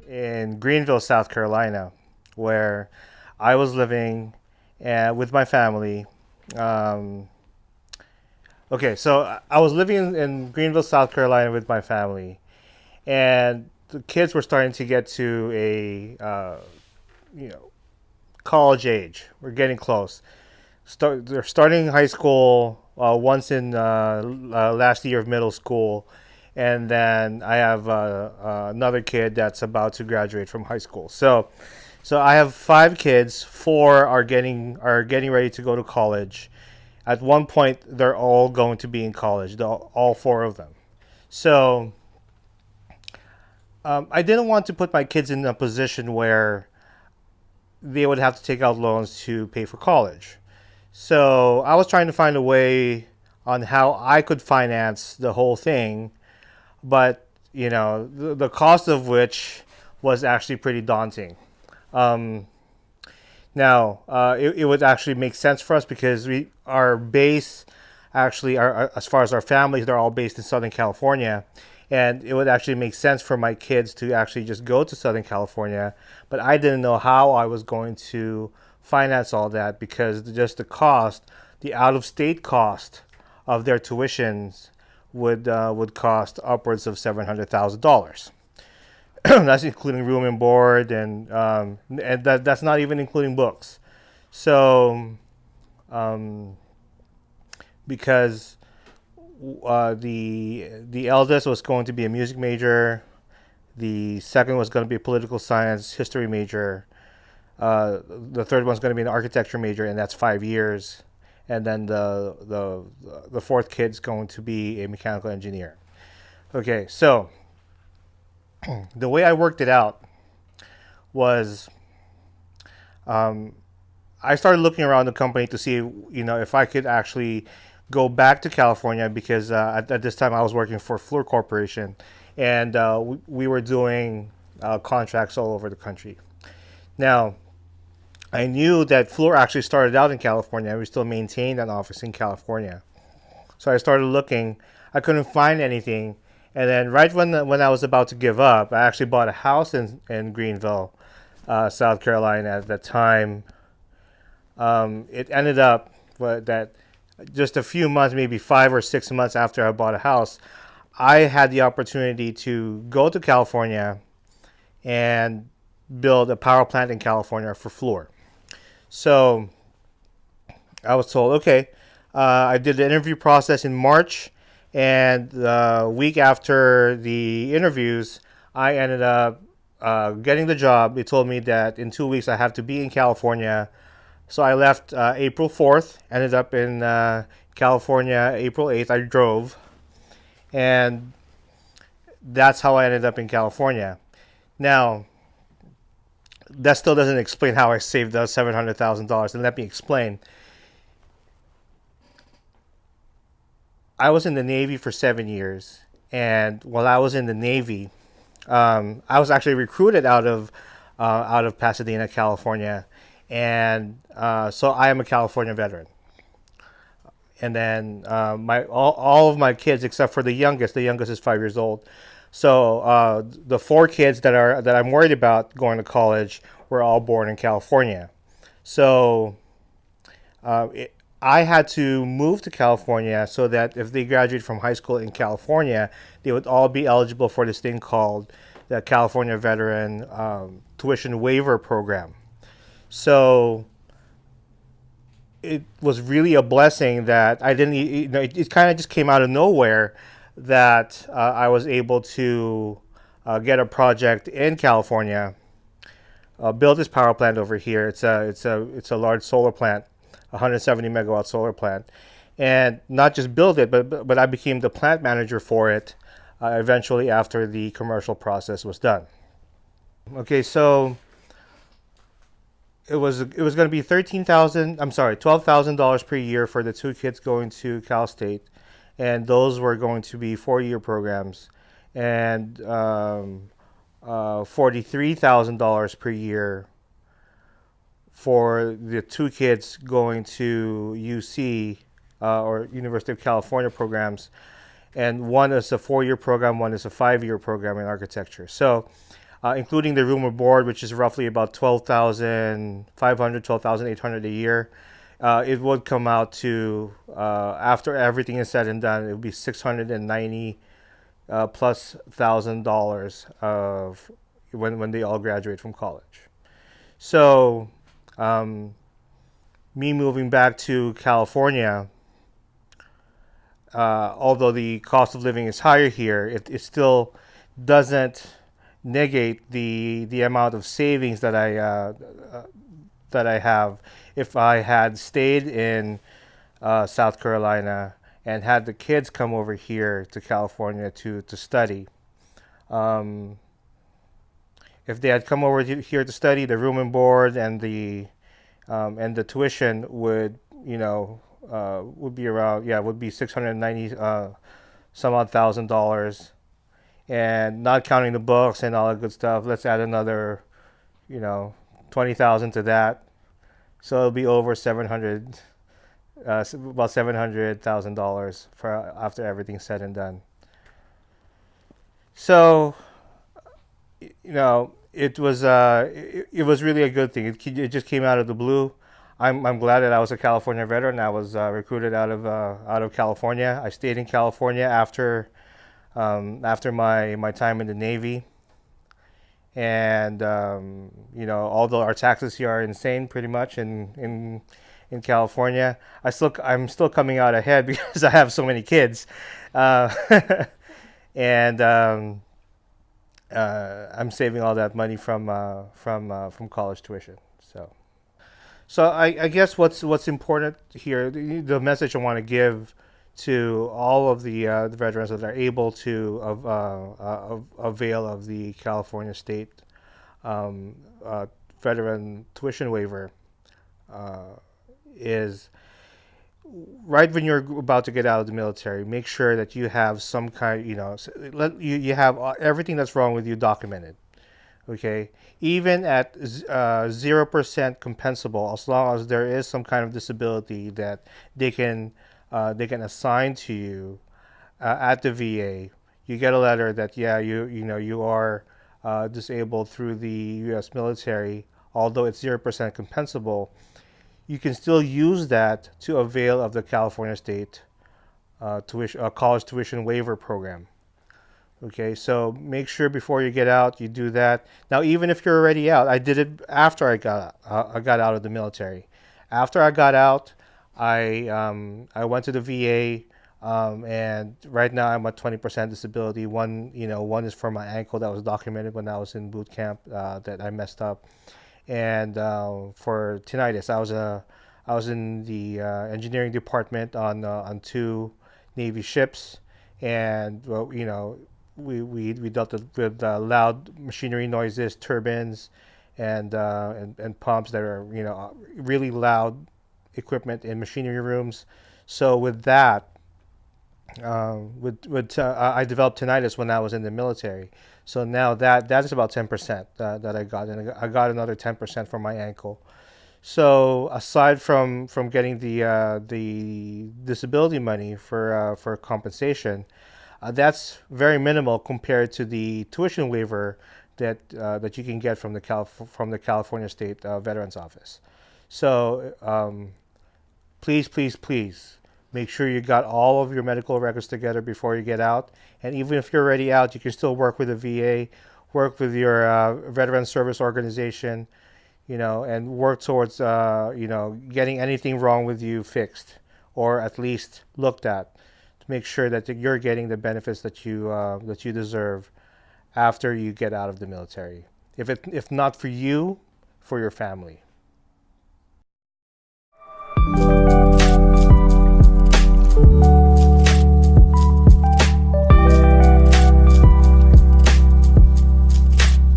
In Greenville, South Carolina, where I was living with my family. Um, okay, so I was living in Greenville, South Carolina with my family, and the kids were starting to get to a you know college age. We're getting close. They're starting high school once in last year of middle school, and then I have another kid that's about to graduate from high school. So I have five kids. Four are getting ready to go to college. At one point, they're all going to be in college. All four of them. So I didn't want to put my kids in a position where they would have to take out loans to pay for college. So I was trying to find a way on how I could finance the whole thing, but the cost of which was actually pretty daunting. Um, Now, it would actually make sense for us because our base, actually, as far as our families, they're all based in Southern California, and it would actually make sense for my kids to actually just go to Southern California. But I didn't know how I was going to finance all that because just the out-of-state cost of their tuitions would cost upwards of $700,000. That's including room and board, and that's not even including books. So, because the eldest was going to be a music major, the second was going to be a political science history major, the third one's going to be an architecture major, and that's 5 years, and then the fourth kid's going to be a mechanical engineer. Okay, so the way I worked it out was I started looking around the company to see, if I could actually go back to California because at this time I was working for Fluor Corporation, and we were doing contracts all over the country. Now, I knew that Fluor actually started out in California, and we still maintained an office in California. So I started looking. I couldn't find anything. And then right when I was about to give up, I actually bought a house in Greenville, South Carolina at that time. It ended up that just a few months, maybe 5 or 6 months after I bought a house, I had the opportunity to go to California and build a power plant in California for Fluor. So I was told, okay, I did the interview process in March. And the week after the interviews, I ended up getting the job. They told me that in 2 weeks I have to be in California. So I left April 4th, ended up in California April 8th. I drove. And that's how I ended up in California. Now, that still doesn't explain how I saved the $700,000. And let me explain. I was in the Navy for 7 years, and while I was in the Navy, I was actually recruited out of Pasadena, California, and so I am a California veteran. And then all of my kids, except for the youngest is 5 years old. So the four kids that I'm worried about going to college were all born in California. So I had to move to California so that if they graduate from high school in California, they would all be eligible for this thing called the California Veteran Tuition Waiver Program. So it was really a blessing that I didn't, it kind of just came out of nowhere that I was able to get a project in California, build this power plant over here. It's a large solar plant. 170 megawatt solar plant, and not just build it, but I became the plant manager for it eventually after the commercial process was done. Okay, so it was going to be $12,000 per year for the two kids going to Cal State, and those were going to be 4-year programs, and $43,000 per year for the two kids going to UC or University of California programs, and one is a 4-year program, one is a 5-year program in architecture. So, including the room and board, which is roughly about 12,500, 12,800 a year, it would come out to, after everything is said and done, it would be 690 plus $1,000 of when they all graduate from college. So, me moving back to California, although the cost of living is higher here, it still doesn't negate the amount of savings that I have if I had stayed in South Carolina and had the kids come over here to California to study. If they had come over here to study, the room and board and the tuition would would be around, would be 690 some odd $1,000, and not counting the books and all that good stuff. Let's add another 20,000 to that, so it'll be over 700, about $700,000 for after everything's said and done. So it was really a good thing. It just came out of the blue. I'm glad that I was a California veteran. I was recruited out of California. I stayed in California after my time in the Navy, and although our taxes here are insane, pretty much in California, I'm still coming out ahead because I have so many kids, and I'm saving all that money from college tuition. So I guess what's important here, the message I want to give to all of the veterans that are able to avail of the California State veteran tuition waiver is, right when you're about to get out of the military, make sure that you have some kind, you have everything that's wrong with you documented. Okay, even at 0% compensable, as long as there is some kind of disability that they can assign to you at the VA, you get a letter that you are disabled through the U.S. military. Although it's 0% compensable, you can still use that to avail of the California State college tuition waiver program. Okay, so make sure before you get out, you do that. Now, even if you're already out, I did it after I got out of the military. After I got out, I went to the VA, and right now I'm at 20% disability. One is for my ankle that was documented when I was in boot camp that I messed up, and for tinnitus, I was in the engineering department on 2 Navy ships, and we dealt with loud machinery noises, turbines, and pumps that are really loud equipment in machinery rooms. So with that, I developed tinnitus when I was in the military. So now that is about 10% that I got, and I got another 10% for my ankle. So aside from getting the disability money for compensation, that's very minimal compared to the tuition waiver that you can get from the California State Veterans Office. So please make sure you got all of your medical records together before you get out. And even if you're already out, you can still work with the VA, work with your veteran service organization, and work towards getting anything wrong with you fixed, or at least looked at, to make sure that you're getting the benefits that you deserve after you get out of the military. If not for you, for your family.